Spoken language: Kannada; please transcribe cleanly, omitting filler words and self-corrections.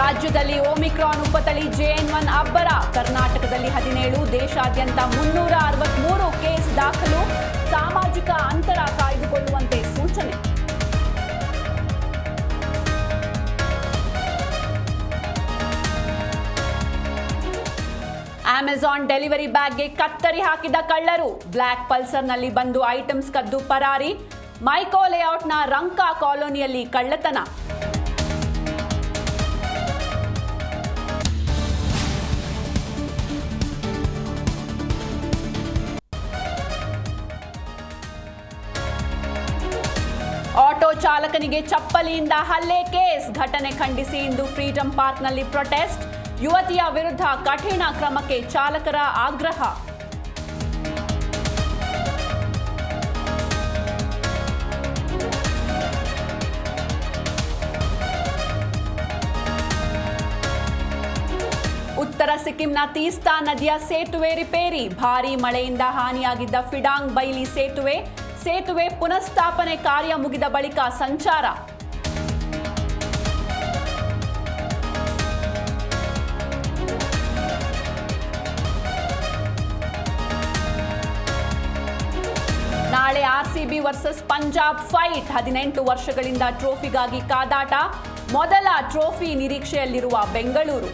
ರಾಜ್ಯದಲ್ಲಿ ಒಮಿಕ್ರಾನ್ ಉಪತಳಿ JN1 ಅಬ್ಬರ. ಕರ್ನಾಟಕದಲ್ಲಿ 17, ದೇಶಾದ್ಯಂತ 363 ಕೇಸ್ ದಾಖಲು. ಸಾಮಾಜಿಕ ಅಂತರ ಕಾಯ್ದುಕೊಳ್ಳುವಂತೆ ಸೂಚನೆ. ಅಮೆಜಾನ್ ಡೆಲಿವರಿ ಬ್ಯಾಗ್ಗೆ ಕತ್ತರಿ ಹಾಕಿದ ಕಳ್ಳರು. ಬ್ಲ್ಯಾಕ್ ಪಲ್ಸರ್ನಲ್ಲಿ ಬಂದು ಐಟಮ್ಸ್ ಕದ್ದು ಪರಾರಿ. ಮೈಕೋ ಲೇಔಟ್ನ ರಂಕಾ ಕಾಲೋನಿಯಲ್ಲಿ ಕಳ್ಳತನ. ಆಟೋ ಚಾಲಕನಿಗೆ ಚಪ್ಪಲಿಯಿಂದ ಹಲ್ಲೆ ಕೇಸ್. ಘಟನೆ ಖಂಡಿಸಿ ಇಂದು ಫ್ರೀಡಂ ಪಾರ್ಕ್ನಲ್ಲಿ ಪ್ರೊಟೆಸ್ಟ್. ಯುವತಿಯ ವಿರುದ್ಧ ಕಠಿಣ ಕ್ರಮಕ್ಕೆ ಚಾಲಕರ ಆಗ್ರಹ. ಉತ್ತರ ಸಿಕ್ಕಿಂನ ತೀಸ್ತಾ ನದಿಯ ಸೇತುವೆ ರಿಪೇರಿ. ಭಾರೀ ಮಳೆಯಿಂದ ಹಾನಿಯಾಗಿದ್ದ ಫಿಡಾಂಗ್ ಬೈಲಿ ಸೇತುವೆ ಪುನಃಸ್ಥಾಪನೆ ಕಾರ್ಯ ಮುಗಿದ ಬಳಿಕ ಸಂಚಾರ. ನಾಳೆ RCB ವರ್ಸಸ್ ಪಂಜಾಬ್ ಫೈಟ್. 18 ವರ್ಷಗಳಿಂದ ಟ್ರೋಫಿಗಾಗಿ ಕಾದಾಟ. ಮೊದಲ ಟ್ರೋಫಿ ನಿರೀಕ್ಷೆಯಲ್ಲಿರುವ ಬೆಂಗಳೂರು.